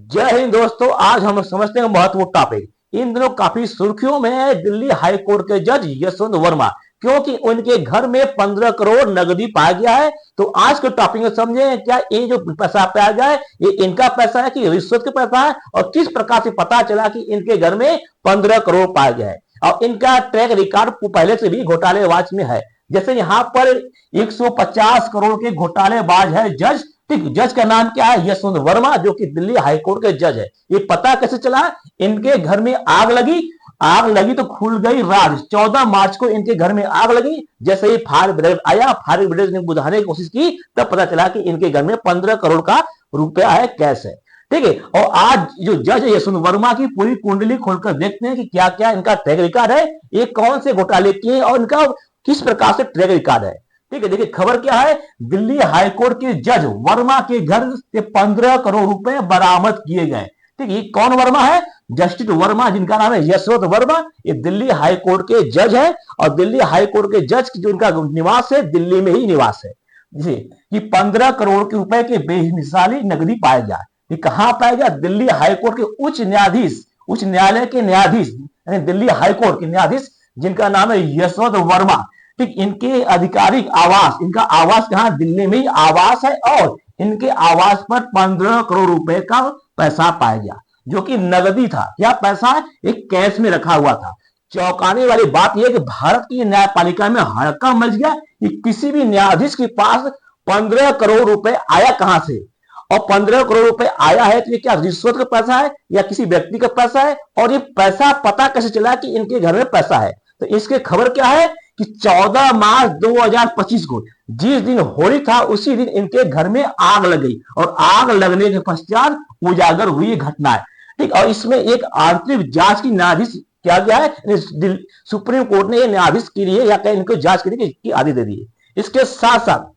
जय हिंद दोस्तों। आज हम समझते हैं महत्वपूर्ण टॉपिक। इन दिनों काफी सुर्खियों में है दिल्ली हाई कोर्ट के जज यशवंत वर्मा, क्योंकि उनके घर में 15 करोड़ नकदी पाया गया है। तो आज के टॉपिक में समझे क्या ये जो पैसा पाया गया है ये इनका पैसा है कि रिश्वत का पैसा है, और किस प्रकार से पता चला कि इनके घर में 15 करोड़ पाया गया है। और इनका ट्रैक रिकॉर्ड पहले से भी घोटालेबाज में है। जैसे यहाँ पर 150 करोड़ के घोटालेबाज है जज। ठीक, जज का नाम क्या है? यशवंत वर्मा, जो कि दिल्ली हाईकोर्ट के जज है। ये पता कैसे चला? इनके घर में आग लगी। आग लगी तो खुल गई राज। 14 मार्च को इनके घर में आग लगी। जैसे ही फायर ब्रिगेड आया, फायर ब्रिगेड ने बुझाने की कोशिश की, तब पता चला कि इनके घर में 15 करोड़ का रुपया है, कैश है। ठीक है। और आज जो जज है यशवंत वर्मा की पूरी कुंडली खोलकर देखते हैं कि क्या क्या इनका ट्रैक रिकॉर्ड है, ये कौन से घोटाले किए और इनका किस प्रकार से ट्रैक रिकॉर्ड है। ठीक है, देखिए खबर क्या है। दिल्ली हाईकोर्ट के जज वर्मा के घर से 15 करोड़ रुपए बरामद किए गए। ठीक, ये कौन वर्मा है? जस्टिस वर्मा, जिनका नाम है यशवंत वर्मा। ये दिल्ली हाईकोर्ट के जज है, और दिल्ली हाईकोर्ट के जज जो इनका निवास है, दिल्ली में ही निवास है। जी, कि 15 करोड़ के रुपए के बेमिसाली नकदी पाया गया। ये कहां पाया गया? दिल्ली हाईकोर्ट के उच्च न्यायाधीश, उच्च न्यायालय के न्यायाधीश, यानी दिल्ली हाईकोर्ट के न्यायाधीश जिनका नाम है यशवंत वर्मा। ठीक, इनके आधिकारिक आवास, इनका आवास कहां? दिल्ली में ही आवास है। और इनके आवास पर 15 करोड़ रुपए का पैसा पाया गया, जो कि नगदी था। क्या पैसा? एक कैश में रखा हुआ था। चौंकाने वाली बात यह कि भारत की न्यायपालिका में हड़कंप मच गया कि किसी भी न्यायाधीश के पास 15 करोड़ रुपए आया कहां से। और 15 करोड़ रुपए आया है तो ये क्या रिश्वत का पैसा है या किसी व्यक्ति का पैसा है? और ये पैसा पता कैसे चला कि इनके घर में पैसा है? तो इसके खबर क्या है कि 14 मार्च 2025 को, जिस दिन होली था, उसी दिन इनके घर में आग लग गई। और आग लगने के पश्चात उजागर हुई घटना है। ठीक, और इसमें एक आंतरिक जांच की न्यायाधीश किया गया है। सुप्रीम कोर्ट ने ये न्यायाधीश के लिए या कहीं इनको जांच के लिए की आदेश दे दी है। इसके साथ साथ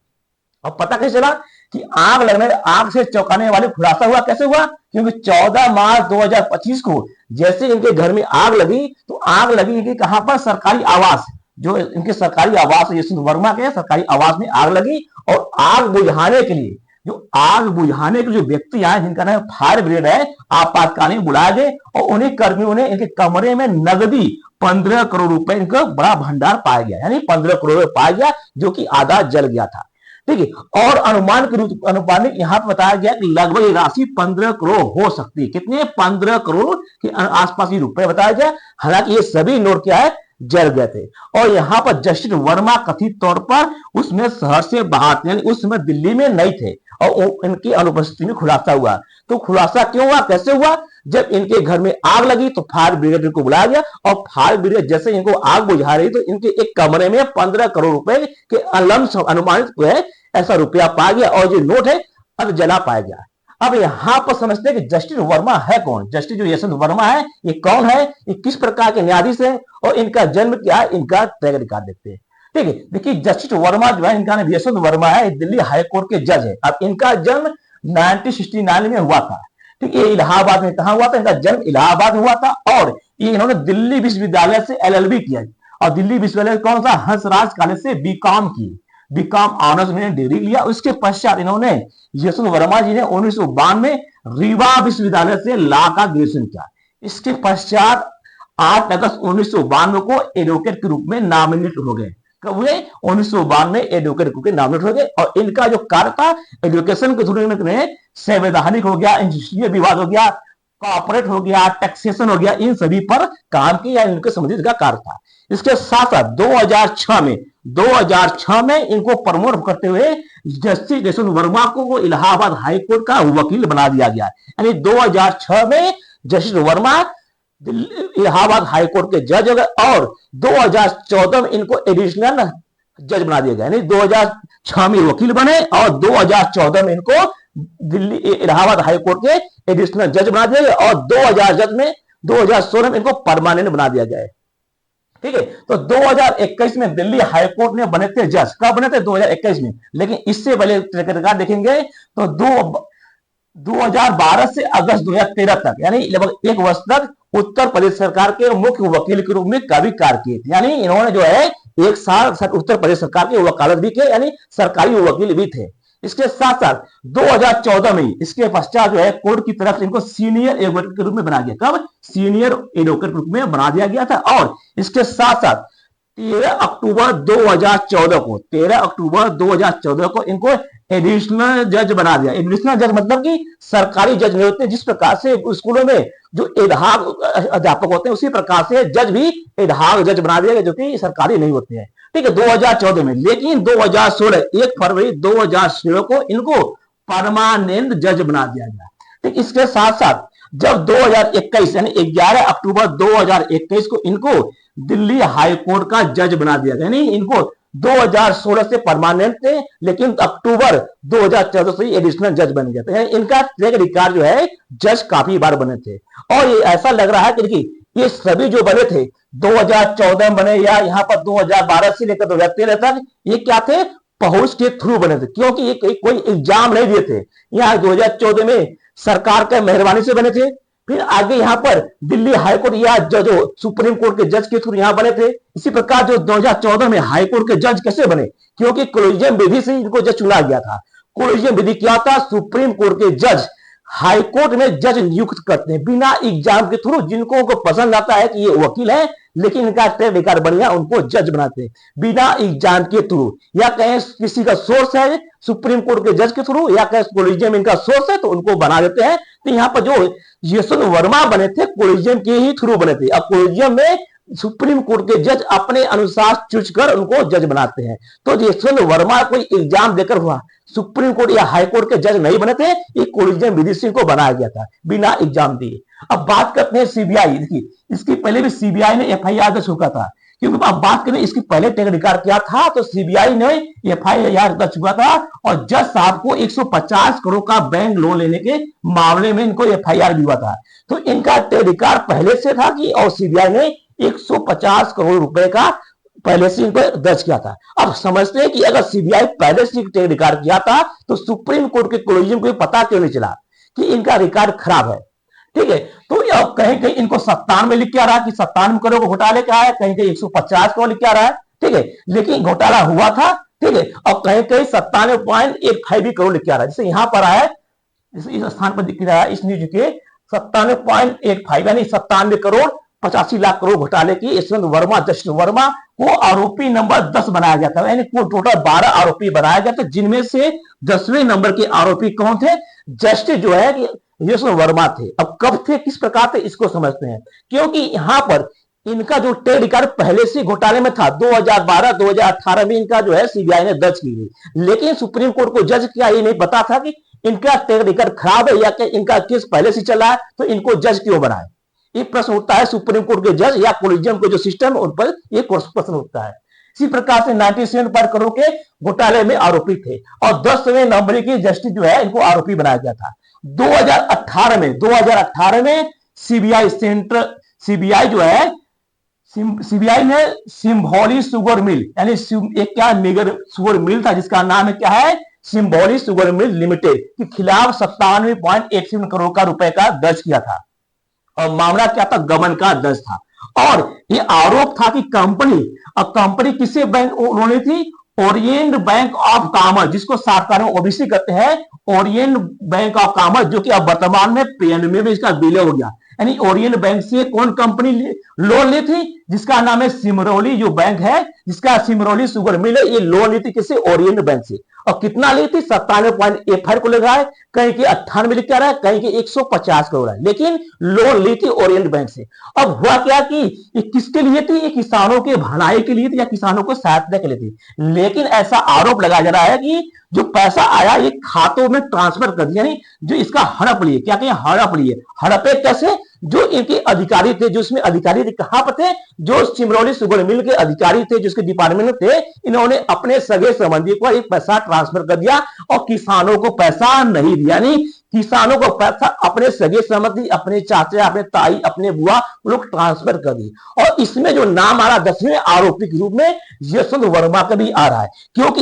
अब पता कैसे चला कि आग से चौंकाने वाले खुलासा हुआ। कैसे हुआ? क्योंकि 14 मार्च 2025 को जैसे इनके घर में आग लगी, तो आग लगी कि कहां पर? सरकारी आवास, जो इनके सरकारी आवास है यशवंत वर्मा के सरकारी आवास में आग लगी। और आग बुझाने के लिए जो व्यक्ति आए, जिनका नाम फायर ब्रिगेड है, आपातकालीन बुलाए गए। और उन्हीं कर्मियों ने इनके कमरे में नगदी 15 करोड़ रुपए, इनका बड़ा भंडार पाया गया, यानी 15 करोड़ रुपए पाया गया, जो कि आधा जल गया था। ठीक है। और अनुमानिक यहाँ पर बताया गया कि लगभग ये राशि 15 करोड़ हो सकती है। कितने? 15 करोड़ के आसपास ये रुपए बताया गया। हालांकि ये सभी नोट क्या है? जल गए थे। और यहाँ पर जस्टिस वर्मा कथित तौर पर उसमें शहर से बाहर थे, यानी उस समय दिल्ली में नहीं थे। और इनकी अनुपस्थिति में खुलासा हुआ। तो खुलासा क्यों हुआ, कैसे हुआ? जब इनके घर में आग लगी तो फायर ब्रिगेड को बुलाया गया। और फायर ब्रिगेड जैसे इनको आग बुझा रही, तो इनके एक कमरे में 15 करोड़ रुपए के अनुमानित है ऐसा रुपया पाया गया। और जो नोट है अब जला पाया गया। अब यहां पर समझते हैं कि जस्टिस वर्मा है कौन। जस्टिस जो यशवंत वर्मा है, ये कौन है, ये किस प्रकार के न्यायाधीश है, और इनका जन्म क्या है, इनका ट्रैक रिकॉर्ड देखते हैं। ठीक है, देखिए जस्टिस वर्मा जो है, इनका नाम यशवंत वर्मा है, दिल्ली हाईकोर्ट के जज है। अब इनका जन्म 1969 में हुआ था। ठीक, ये इलाहाबाद में कहा हुआ था? इनका जन्म इलाहाबाद हुआ था। और ये इन्होंने दिल्ली विश्वविद्यालय से LLB किया। और दिल्ली विश्वविद्यालय कौन सा? हंसराज कॉलेज से बीकॉम की, बीकॉम ऑनर्स में डिग्री लिया। उसके पश्चात इन्होंने, यशवंत वर्मा जी ने 1992 में रीवा विश्वविद्यालय से लॉ का ग्रेजुएशन किया। इसके पश्चात 8 अगस्त 1992 को एडवोकेट के रूप में नामिनेट हो गए। कब हुए? 1992 में एडवोकेट के नामिनेट हो गए। और इनका जो कार्य था एजुकेशन के थ्रू में, संवैधानिक हो गया, इंडस्ट्रियल विवाद हो गया, कॉर्पोरेट हो गया, टैक्सेशन हो गया, इन सभी पर काम किया, इनके संबंधित का कार्य था। इसके साथ साथ 2006 में इनको प्रमोट करते हुए जस्टिस यशवंत वर्मा को वो इलाहाबाद हाईकोर्ट का वकील बना दिया गया। यानी 2006 में जस्टिस वर्मा इलाहाबाद हाईकोर्ट के जज हो गए। और 2014 में इनको एडिशनल जज बना दिया गया। यानी 2006 में वकील बने और 2014 में इनको दिल्ली इलाहाबाद हाईकोर्ट के एडिशनल जज बना दिया गया। और 2016 में इनको परमानेंट बना दिया गया। ठीक है, तो 2021 में दिल्ली हाईकोर्ट ने बने थे जज। कब बने थे? 2021 में। लेकिन इससे पहले रिकॉर्ड देखेंगे तो 2012 से अगस्त 2013 तक, यानी लगभग 1 वर्ष तक उत्तर प्रदेश सरकार के मुख्य वकील के रूप में कार्य किए थे। यानी इन्होंने जो है 1 साल उत्तर प्रदेश सरकार की वकालत भी की, यानी सरकारी वकील भी थे। इसके साथ साथ 2014 में इसके पश्चात जो है कोर्ट की तरफ से इनको सीनियर एडवोकेट के रूप में बनाया गया। कब? सीनियर एडवोकेट के रूप में बना दिया गया था। और इसके साथ साथ 13 अक्टूबर 2014 को 13 अक्टूबर 2014 को इनको एडिशनल जज बना दिया। एडिशनल जज मतलब कि सरकारी जज नहीं होते, जिस प्रकार से स्कूलों में जो एडहाक अध्यापक होते हैं उसी प्रकार से जज भी एडहाक जज बना दिया गया, जो कि सरकारी नहीं होते हैं। ठीक है, 2014 में। लेकिन 2016 1 फरवरी 2016 को इनको परमानेंट जज बना दिया गया। ठीक, इसके साथ साथ जब 2021 यानी 11 अक्टूबर 2021 को इनको दिल्ली हाई कोर्ट का जज बना दिया गया। यानी इनको 2016 से परमानेंट थे, लेकिन अक्टूबर 2014 से एडिशनल जज बन गए थे। इनका ट्रैक रिकॉर्ड जो है जज काफी बार बने थे। और ये ऐसा लग रहा है कि ये सभी जो बने थे 2014 में बने या यहाँ पर 2012 से लेकर 2013 तक, ये क्या थे? पहुंच के थ्रू बने थे, क्योंकि ये कोई एग्जाम नहीं दिए थे। यहाँ 2014 में सरकार के मेहरबानी से बने थे। फिर आगे यहाँ पर दिल्ली हाईकोर्ट या जो सुप्रीम कोर्ट के जज के थ्रू यहाँ बने थे। इसी प्रकार जो 2014 में हाईकोर्ट के जज कैसे बने? क्योंकि कोलिजियम विधि से इनको जज चुना गया था। कोलिजियम विधि क्या था? सुप्रीम कोर्ट के जज हाईकोर्ट में जज नियुक्त करते हैं बिना एग्जाम के थ्रू। जिनको को पसंद आता है कि ये वकील है लेकिन इनका ट्रैक रिकॉर्ड बढ़िया, उनको जज बनाते हैं बिना एग्जाम के थ्रू। या कहें किसी का सोर्स है सुप्रीम कोर्ट के जज के थ्रू, या कहें कोलिजियम इनका सोर्स है तो उनको बना देते हैं। तो यहाँ पर जो यशवंत वर्मा बने थे कोलिजियम के ही थ्रू बने थे। अब कोलिजियम में सुप्रीम कोर्ट के जज अपने अनुसार चुज कर उनको जज बनाते हैं। तो यशवंत वर्मा कोई एग्जाम देकर हुआ सुप्रीम कोर्ट या हाई कोर्ट के जज नहीं बने थे, ये कोलिजियम विधि से को बनाया गया था बिना एग्जाम दिए। अब बात करते हैं सीबीआई। देखिए, इसकी पहले भी सीबीआई ने एफआईआर दर्ज चुका था, क्योंकि अब बात करें इसकी पहले ट्रैक रिकॉर्ड क्या था, तो सीबीआई ने एफआईआर दर्ज चुका था और जज साहब को 150 करोड़ का बैंक लोन लेने के मामले में इनको एफआईआर भी हुआ था। तो इनका ट्रैक रिकॉर्ड पहले से था कि, और सीबीआई ने 150 करोड़ रुपए का पहले से इनको दर्ज किया था। अब समझते हैं कि अगर सीबीआई पहले से ट्रैक रिकॉर्ड किया था तो सुप्रीम कोर्ट के कोलिजियम को पता क्यों नहीं चला कि इनका रिकॉर्ड खराब है। ठीक है, तो अब कहीं कहीं इनको 97 में लिख के आ रहा है कि 97 करोड़ घोटाले का है, कहीं कहीं 150 करोड़ लिख के आ रहा है। ठीक है, लेकिन घोटाला हुआ था। ठीक है, अब कहीं कहीं 97.85 करोड़ लिख के आ रहा है। जैसे यहां पर है, इस स्थान पर दिख रहा है इस न्यूज के 97.85 यानी 97 करोड़ 85 लाख करोड़ घोटाले की यशवंत वर्मा, जस्टिस वर्मा को आरोपी नंबर 10 बनाया गया था। यानी टोटल 12 आरोपी बनाया गया था, जिनमें से 10वें नंबर के आरोपी कौन थे? जस्टिस जो है कि यशवंत वर्मा थे। अब कब थे, किस प्रकार थे, इसको समझते हैं। क्योंकि यहां पर इनका जो ट्रैक रिकॉर्ड पहले से घोटाले में था, 2012-2018 में इनका जो है सीबीआई ने दर्ज की गई, लेकिन सुप्रीम कोर्ट को जज किया ये नहीं पता था कि इनका ट्रैक रिकॉर्ड खराब है या कि इनका केस पहले से चला है, तो इनको जज क्यों बनाए। ये प्रश्न उठता है सुप्रीम कोर्ट के जज या कोलिजियम के जो सिस्टम उन पर ये प्रश्न उठता है। इसी प्रकार से 97 करोड़ के घोटाले में आरोपी थे और 10वें नंबर की जस्टिस जो है इनको आरोपी बनाया गया था। 2018 में सीबीआई जो है सीबीआई ने सिंभौली शुगर मिल यानी एक क्या शुगर मिल था जिसका नाम है क्या है, सिंभौली शुगर मिल लिमिटेड के खिलाफ 97.87 करोड़ का रुपए का दर्ज किया था। और मामला क्या था? गबन का दर्ज था। और ये आरोप था कि कंपनी किसे बैंक उन्होंने थी? ओरिएंट बैंक ऑफ कॉमर्स, जिसको साक्षात्कार में ओबीसी कहते हैं। ओरिएंट बैंक ऑफ कॉमर्स जो कि अब वर्तमान में पीएनबी में इसका विलय हो गया। यानी ओरिएंट बैंक से कौन कंपनी लोन ली थी? जिसका नाम है सिमरौली जो बैंक है, जिसका सिमरौली शुगर मिल है, ये लोन ली थी किससे? ओरिएंट बैंक से। और कितना ली थी? 97.85 को लगा है, कहीं की 98 लिख के आ रहा है, कहीं की 150 करोड़ है, लेकिन लोन ली थी ओरिएंट बैंक से। अब हुआ क्या कि ये किसके लिए थी? ये किसानों के भलाई के लिए थी या किसानों को सहायता के लिए थी। लेकिन ऐसा आरोप लगाया जा रहा है कि जो पैसा आया ये खातों में ट्रांसफर कर दिया, नहीं जो इसका हड़प लिए, क्या कहें हड़प लिए। हड़पे कैसे? जो इनके अधिकारी थे, जो इसमें अधिकारी थे, कहां पर थे? जो सिमरौली शुगर मिल के अधिकारी थे, जिसके डिपार्टमेंट में थे, इन्होंने अपने सगे संबंधी को एक पैसा ट्रांसफर कर दिया और किसानों को पैसा नहीं दिया। नहीं, किसानों को पैसा अपने सगे संबंधी, अपने चाचा, अपने ताई, अपने बुआ लोग ट्रांसफर कर दी। और इसमें जो नाम आ रहा 10वें आरोपी के रूप में यशवंत वर्मा का भी आ रहा है, क्योंकि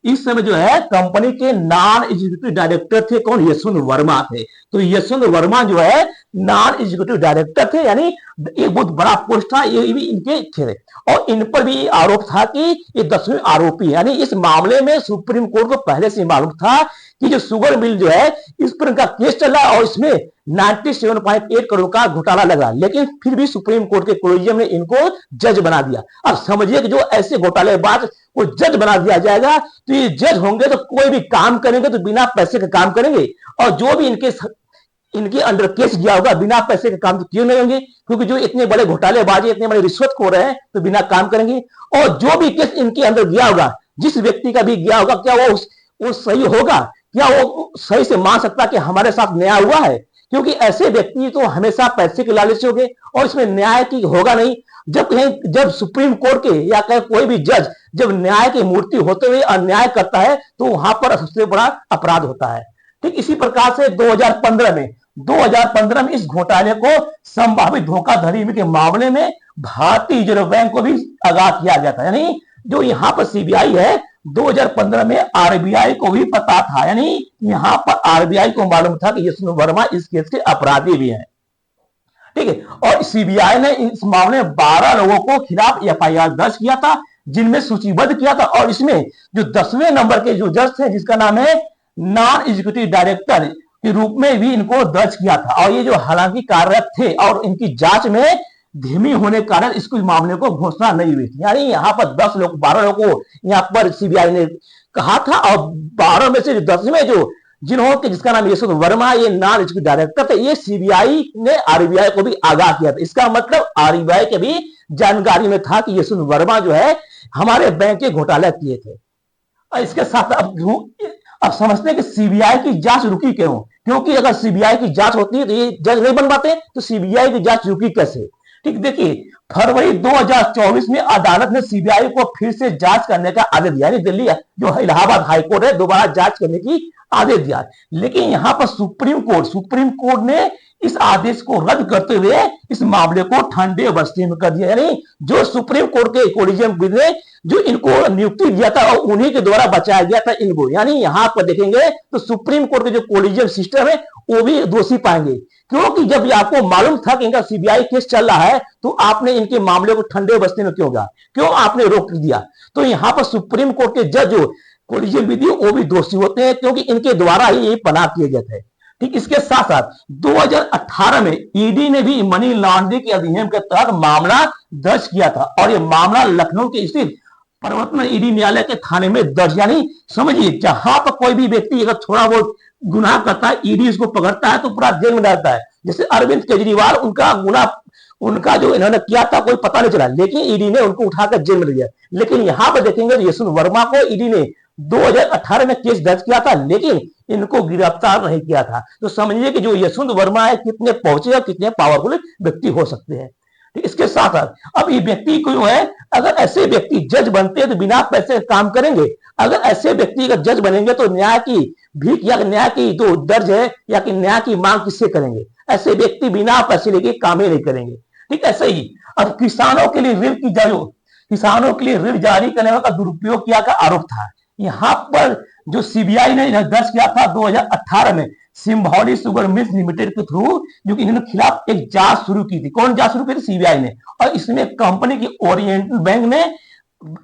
इस समय जो है कंपनी के नॉन एग्जीक्यूटिव डायरेक्टर थे कौन? यशवंत वर्मा थे। तो यशवंत वर्मा जो है नॉन एग्जीक्यूटिव डायरेक्टर थे, यानी एक बहुत बड़ा पोस्ट था, ये भी इनके थे। और इन पर भी ये था कि ये 10वें आरोपी, यानी इस मामले में सुप्रीम कोर्ट को पहले से मालूम था कि जो शुगर मिल जो है इस पर इनका केस चल रहा और इसमें 97.8 करोड़ का घोटाला लगा, लेकिन फिर भी सुप्रीम कोर्ट के कोलिजियम ने इनको जज बना दिया। अब समझिए कि जो ऐसे घोटालेबाज को जज बना दिया जाएगा, तो ये जज होंगे तो कोई भी काम करेंगे तो बिना पैसे के काम करेंगे, और जो भी इनके अंडर केस गया होगा बिना पैसे के काम तो क्यों नहीं होंगे, क्योंकि जो इतने बड़े घोटालेबाजी, इतने बड़े रिश्वतखोर हैं तो बिना काम करेंगे। और जो भी केस इनके अंदर गया होगा, जिस व्यक्ति का भी गया होगा, क्या वो सही होगा? क्या वो सही से मान सकता कि हमारे साथ न्याय हुआ है? क्योंकि ऐसे व्यक्ति तो हमेशा पैसे के लालच से होंगे और इसमें न्याय की होगा नहीं। जब सुप्रीम कोर्ट के या कोई भी जज जब न्याय की मूर्ति होते हुए अन्याय करता है तो वहां पर सबसे बड़ा अपराध होता है। ठीक इसी प्रकार से 2015 में इस घोटाले को संभावित धोखाधड़ी के मामले में भारतीय रिजर्व बैंक को भी आगाह किया गया था। यानी जो यहाँ पर सीबीआई है, 2015 में आरबीआई को भी पता था, यानी यहाँ पर आरबीआई को मालूम था कि यशवंत वर्मा इस केस के अपराधी भी हैं। ठीक है, और सीबीआई ने इस मामले में 12 लोगों को खिलाफ एफआईआर दर्ज किया था, जिनमें सूचीबद्ध किया था, और इसमें जो 10वें नंबर के जो जज थे जिसका नाम है नॉन एग्जीक्यूटिव डायरेक्टर के रूप में भी इनको दर्ज किया था, और ये जो हालांकि कार्यरत थे और इनकी जांच में धीमी होने के कारण इसको मामले को घोषणा नहीं हुई थी। यानी यहाँ पर 12 लोगों को यहाँ पर सीबीआई ने कहा था, और 12 में से 10 में जो जिन्होंने जिसका नाम यशवंत वर्मा, ये नॉन एग्जीक्यूटिव डायरेक्टर थे, ये सीबीआई ने आरबीआई को भी आगाह किया था। इसका मतलब आरबीआई के भी जानकारी में था कि यशवंत वर्मा जो है हमारे बैंक के घोटाले किए थे। और इसके साथ अब समझते हैं कि सीबीआई की जांच रुकी क्यों? क्योंकि अगर सीबीआई की जांच होती है तो ये जज नहीं बन पाते, तो सीबीआई की जांच रुकी कैसे? ठीक देखिए, फरवरी 2024 में अदालत ने सीबीआई को फिर से जांच करने का आदेश दिया, यानी दिल्ली जो इलाहाबाद हाईकोर्ट है दोबारा जांच करने की आदेश दिया। लेकिन यहां पर सुप्रीम कोर्ट ने इस आदेश को रद्द करते हुए इस मामले को ठंडे बस्ते में कर दिया। यानी जो सुप्रीम कोर्ट के कोलिजियम ने जो इनको नियुक्ति दिया था और उन्हीं के द्वारा बचाया गया था इनको, यानी यहां पर देखेंगे तो सुप्रीम कोर्ट के जो कोलिजियम सिस्टम है वो भी दोषी पाएंगे, क्योंकि जब आपको मालूम था कि इनका सीबीआई केस चल रहा है तो आपने इनके मामले को ठंडे बस्ते में क्यों आपने रोक दिया? तो यहां पर सुप्रीम कोर्ट के जज जो कोलिजियम विधि वो भी दोषी होते हैं, क्योंकि इनके द्वारा ही ये पनाह किए गए थे। ठीक इसके साथ साथ 2018 में ईडी ने भी मनी लॉन्ड्रिंग के अधिनियम के तहत मामला दर्ज किया था, और ये मामला लखनऊ के स्थित प्रवर्तन ईडी न्यायालय के थाने में दर्ज। यानी समझिए, जहां पर कोई भी व्यक्ति अगर थोड़ा बहुत गुनाह करता है, ईडी उसको पकड़ता है तो पूरा जेल में डालता है। जैसे अरविंद केजरीवाल, उनका जो इन्होंने किया था कोई पता नहीं चला, लेकिन ईडी ने उनको उठाकर जेल में दिया। लेकिन यहां पर देखेंगे यशवंत वर्मा को ईडी ने 2018 में केस दर्ज किया था, लेकिन इनको गिरफ्तार नहीं किया था। तो समझिए कि जो यशवंत वर्मा है कितने पहुंचे और कितने पावरफुल व्यक्ति हो सकते हैं। इसके साथ साथ अब ये व्यक्ति को है, अगर ऐसे व्यक्ति जज बनते हैं तो बिना पैसे काम करेंगे। अगर ऐसे व्यक्ति अगर जज बनेंगे तो न्याय की भीख या न्याय की जो दर्ज है या कि न्याय की मांग किससे करेंगे? ऐसे व्यक्ति बिना पैसे लेके काम ही नहीं करेंगे। ठीक ऐसे ही अब किसानों के लिए ऋण जारी करने का दुरुपयोग किया का आरोप था। यहां पर जो सीबीआई ने दर्ज किया था 2018 में सिंभौली शुगर मिल्स लिमिटेड के थ्रू, जो कि इन्होंने खिलाफ एक जांच शुरू की थी। कौन जांच शुरू की थी? सीबीआई ने। और इसमें कंपनी की ओरिएंटल बैंक ने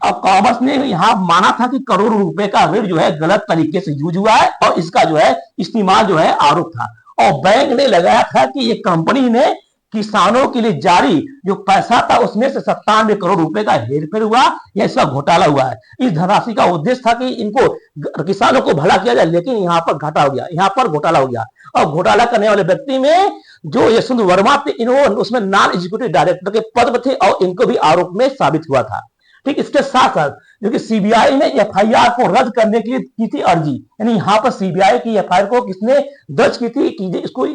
कॉमर्स ने यहां माना था कि करोड़ों रुपए का ऋण जो है गलत तरीके से यूज हुआ है और इसका जो है इस्तेमाल जो है आरोप था। और बैंक ने लगाया था कि ये कंपनी ने किसानों के लिए जारी जो पैसा था उसमें से 97 करोड़ रुपए का हेरफेर हुआ या इसका घोटाला हुआ है। इस धनराशि का उद्देश्य था कि इनको किसानों को भला किया जाए, लेकिन यहाँ पर घाटा हो गया, यहाँ पर घोटाला हो गया। और घोटाला करने वाले व्यक्ति में जो यशवंत वर्मा थे, इन्होंने उसमें नॉन एग्जीक्यूटिव डायरेक्टर के पद पर थे और इनको भी आरोप में साबित हुआ था। ठीक इसके साथ साथ जो कि सीबीआई ने एफआईआर को रद्द करने के लिए की थी अर्जी, यानी यहाँ पर सीबीआई की एफआईआर को किसने दर्ज की थी कि इसको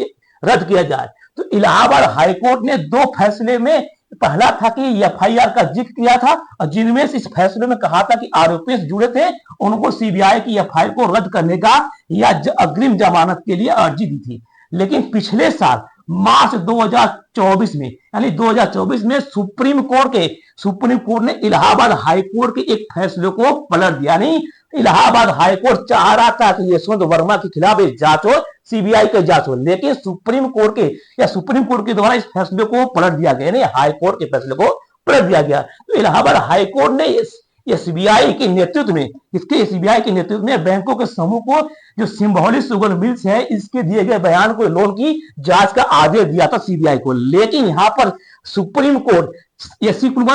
रद्द किया जाए। तो इलाहाबाद हाईकोर्ट ने 2 फैसले में, पहला था कि एफआईआर का जिक्र किया था और जिनमें से इस फैसले में कहा था कि आरोपी से जुड़े थे उनको सीबीआई की एफआईआर को रद्द करने का या अग्रिम जमानत के लिए अर्जी दी थी। लेकिन पिछले साल मार्च 2024 में, यानी 2024 में सुप्रीम कोर्ट ने इलाहाबाद हाईकोर्ट के एक फैसले को पलट दिया। यानी इलाहाबाद हाईकोर्ट चाह रहा था कि यशवंत वर्मा के खिलाफ एक जांच हो, सीबीआई की जांच हो, लेकिन सुप्रीम कोर्ट के द्वारा इस फैसले को पलट दिया गया, नहीं हाई कोर्ट के फैसले को पलट दिया गया। तो इलाहाबाद हाईकोर्ट ने एसबीआई के नेतृत्व में एसबीआई के नेतृत्व में बैंकों के समूह को जो सिंबॉलिक शुगर मिल्स है इसके दिए गए बयान को लोन की जांच का आदेश दिया था सीबीआई को। लेकिन यहां पर सुप्रीम कोर्ट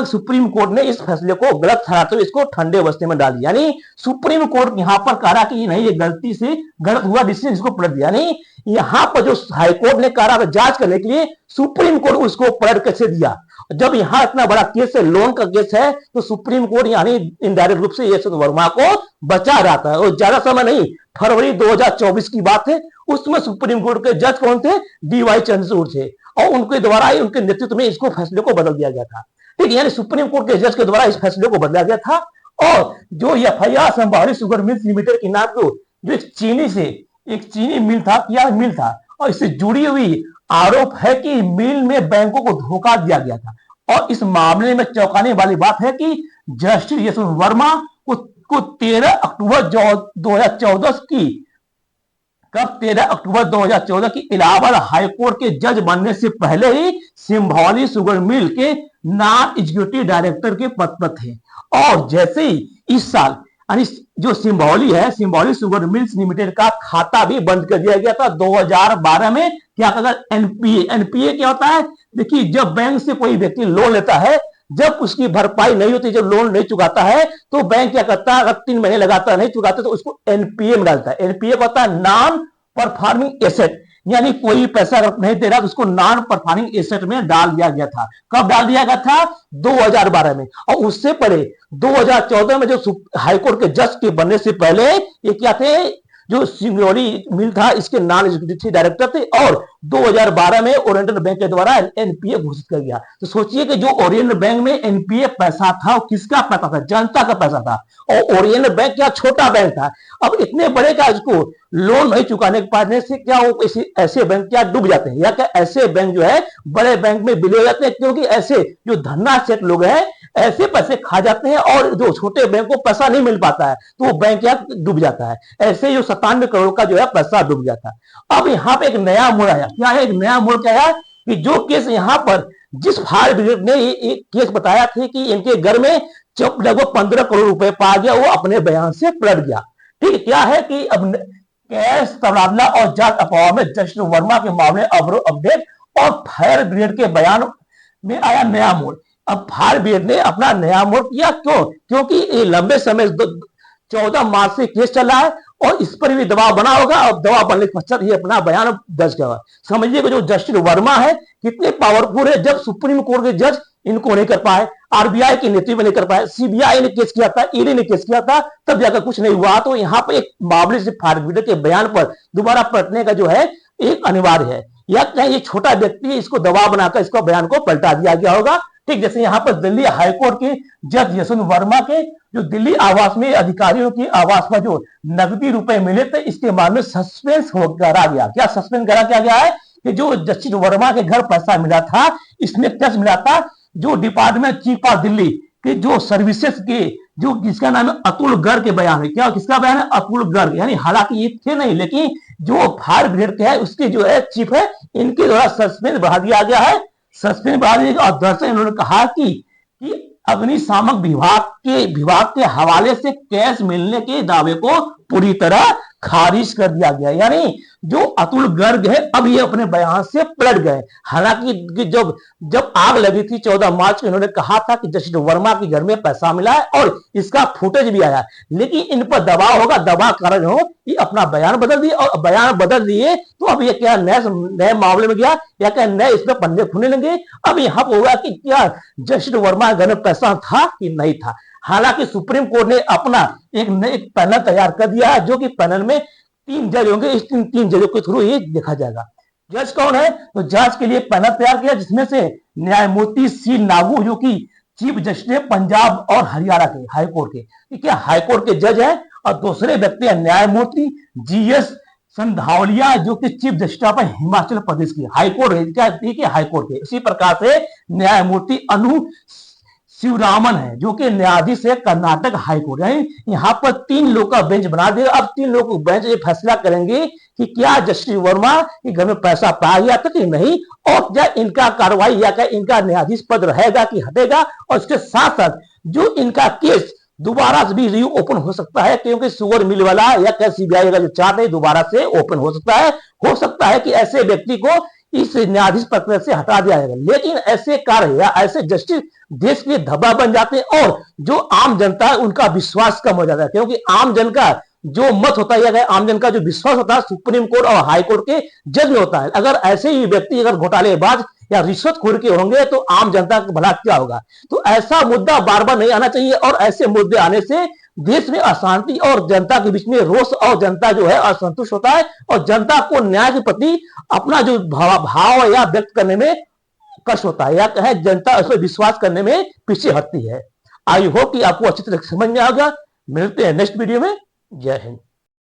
सुप्रीम कोर्ट ने इस फैसले को गलत ठहराते हुए इसको ठंडे बस्ते में डाल दिया। यानी सुप्रीम कोर्ट यहां पर कह रहा कि नहीं ये गलती से गलत हुआ डिसीजन, इसको पलट दिया। नहीं यहां पर जो हाईकोर्ट ने कहा था जांच करने के लिए, सुप्रीम कोर्ट उसको पलट कैसे दिया। जब यहां इतना बड़ा केस है, लोन का केस है, तो सुप्रीम कोर्ट यानी इनडायरेक्ट रूप से यशवंत वर्मा को बचा रहा था। और ज्यादा समय नहीं, फरवरी 2024 की बात है, उसमें सुप्रीम कोर्ट के जज कौन थे? डीवाई चंद्रचूड़ थे, और उनके द्वारा ही उनके नेतृत्व में इसको फैसले को बदल दिया गया था। ठीक है, यानी सुप्रीम कोर्ट के जज के द्वारा इस फैसले को बदला गया था। और जो एफआईआर संभावनी शुगर मिल्स लिमिटेड के नाम को जो एक चीनी मिल था, क्या मिल था, और इससे जुड़ी हुई आरोप है कि मिल में बैंकों को धोखा दिया गया था। और इस मामले में चौंकाने वाली बात है कि जस्टिस यशवंत वर्मा को 13 अक्टूबर 2014 की 13 अक्टूबर 2014 की इलाहाबाद हाईकोर्ट के जज बनने से पहले ही सिंबॉली शुगर मिल के नॉन एग्जीक्यूटिव डायरेक्टर के पद पर थे। और जैसे ही इस साल यानी जो सिंबॉली शुगर मिल्स लिमिटेड का खाता भी बंद कर दिया गया था 2012 में। क्या कहता है? एनपीए क्या होता है? देखिए, जब बैंक से कोई व्यक्ति लोन लेता है, जब उसकी भरपाई नहीं होती, जब लोन नहीं चुकाता है, तो बैंक क्या करता है, अगर 3 महीने लगातार नहीं चुकाते तो उसको एनपीए में डालता है। एनपीए का होता है नॉन परफॉर्मिंग एसेट, यानी कोई पैसा अगर नहीं दे रहा तो उसको नॉन परफॉर्मिंग एसेट में डाल दिया गया था। कब डाल दिया गया था? 2012 में। और उससे पहले 2014 में जो हाईकोर्ट के जज के बनने से पहले ये क्या थे, जो सिंगरौली मिल था इसके नॉन एग्जीक्यूटिव डायरेक्टर थे। और 2012 में ओरिएंटल बैंक के द्वारा एनपीए घोषित कर गया। तो सोचिए कि जो ओरिएंटल बैंक में एनपीए पैसा था वो किसका पैसा था? जनता का पैसा था। और ओरिएंटल बैंक क्या छोटा बैंक था, अब इतने बड़े का इसको लोन नहीं चुकाने के पाने से क्या वो ऐसे बैंक क्या डूब जाते हैं, या क्या ऐसे बैंक जो है बड़े बैंक में विलय हो जाते हैं? क्योंकि ऐसे जो धन्ना सेठ लोग हैं ऐसे पैसे खा जाते हैं और जो छोटे बैंक को पैसा नहीं मिल पाता है तो वो बैंक क्या डूब जाता है। ऐसे जो 97 करोड़ का जो है पैसा डूब जाता है। अब यहाँ पे एक नया मोड़ आया। क्या है? एक नया मोड़ क्या है कि जो केस यहाँ पर जिस फायर ब्रिगेड ने एक केस बताया था कि इनके घर में लगभग 15 करोड़ रुपए पा गया, वो अपने बयान से पलट गया। ठीक है, क्या है कि अब कैश तबादला और जांच अफवाह में जस्टिस वर्मा के मामले अपडेट, और फायर ब्रिगेड के बयान में आया नया मोड़। अब फायर ब्रिगेड ने अपना नया मोड़ किया। क्यों? क्योंकि ये लंबे समय 14 मार्च से केस चल रहा है और इस पर भी दबाव बना होगा। और दबाव बनने के पश्चात ये अपना बयान दर्ज किया। समझिए कि जो जस्टिस वर्मा है कितने पावरफुल है। जब सुप्रीम कोर्ट के जज इनको नहीं कर पाए, आरबीआई के नेतृत्व में नहीं कर पाए, सीबीआई ने केस किया था, ईडी ने केस किया था, तब जाकर कुछ नहीं हुआ। तो यहाँ पर एक मामले से फायर ब्रिगेड के बयान पर दोबारा पलटने का जो है एक अनिवार्य है। या कहीं ये छोटा व्यक्ति है, इसको दबाव बनाकर इसको बयान को पलटा दिया गया होगा। ठीक जैसे यहाँ पर दिल्ली हाईकोर्ट के जज यशवंत वर्मा के जो दिल्ली आवास में अधिकारियों की आवास पर जो नकदी रुपए मिले थे, इसके मामले में सस्पेंस करा गया। क्या सस्पेंस करा क्या गया है कि जो जस्टिस वर्मा के घर पैसा मिला था, इसमें टैक्स मिला था जो डिपार्टमेंट चीफ ऑफ दिल्ली के जो सर्विसेज के जो जिसका नाम है अतुल गर्ग के बयान है। क्या किसका बयान है? अतुल गर्ग। यानी हालांकि ये थे नहीं, लेकिन जो फायर ब्रिगेड के है उसके जो है चीफ है, इनके द्वारा सस्पेंस बढ़ा दिया गया है। सस्पेंस बढ़ा दिया गया और दरअसल इन्होंने कहा कि अग्निशामक विभाग के हवाले से कैश मिलने के दावे को पूरी तरह खारिज कर दिया गया। यानी जो अतुल गर्ग है अब ये अपने बयान से पलट गए। हालांकि जब आग लगी थी 14 मार्च को, इन्होंने कहा था कि जस्टिस वर्मा के घर में पैसा मिला है और इसका फुटेज भी आया, लेकिन इन पर दबाव होगा, दबाव कारण हो ये अपना बयान बदल दिए। और बयान बदल दिए तो अब ये क्या नए मामले में गया, या क्या नए इसमें पन्ने खुलने लगे। अब यहाँ पर होगा कि क्या जस्टिस वर्मा के घर में पैसा था कि नहीं था। हालांकि सुप्रीम कोर्ट ने अपना एक पैनल तैयार कर दिया है, जो कि पैनल में 3 जज होंगे। इस 3 जजों के थ्रू ये देखा जाएगा। जज कौन है? तो जज के लिए पैनल तैयार किया जिसमें से न्यायमूर्ति सी नागू जो कि चीफ जस्टिस है पंजाब और हरियाणा के हाईकोर्ट के, ठीक है, हाईकोर्ट के जज है। और दूसरे व्यक्ति है न्यायमूर्ति जीएस संधावलिया जो कि chief justice of Himachal Pradesh की हाईकोर्ट है, हाईकोर्ट के। इसी प्रकार से न्यायमूर्ति अनु शिवरामन है, जो कि न्यायाधीश है कर्नाटक हाईकोर्ट। यानी यहाँ पर 3 लोग का बेंच बना दिया। अब 3 लोग को बेंच ये फैसला करेंगे कि क्या जस्टिस वर्मा के घर में पैसा पाया गया था कि नहीं, और क्या इनका कार्रवाई या क्या इनका न्यायाधीश पद रहेगा कि हटेगा। और इसके साथ साथ जो इनका केस दोबारा से भी री ओपन हो सकता है, क्योंकि शुगर मिल वाला या क्या सीबीआई का जो चार्ज है दोबारा से ओपन हो सकता है। हो सकता है कि ऐसे व्यक्ति को इस न्यायाधीश पद से हटा दिया जाएगा। लेकिन ऐसे कार्य या ऐसे जस्टिस देश के धब्बा बन जाते हैं, और जो आम जनता है उनका विश्वास कम हो जाता है, क्योंकि आम जन का जो मत होता है या आम जन का जो विश्वास होता है सुप्रीम कोर्ट और हाई कोर्ट के जज में होता है। अगर ऐसे ही व्यक्ति अगर घोटालेबाज या रिश्वतखोर के होंगे तो आम जनता का भला क्या होगा। तो ऐसा मुद्दा बार बार नहीं आना चाहिए, और ऐसे मुद्दे आने से देश में अशांति और जनता के बीच में रोष, और जनता जो है असंतुष्ट होता है, और जनता को न्याय के प्रति अपना जो भाव या व्यक्त करने में कष्ट होता है, या कहे जनता उस पर विश्वास करने में पीछे हटती है। आई होप कि आपको अच्छी तरह समझ में आ गया। मिलते हैं नेक्स्ट वीडियो में। जय हिंद।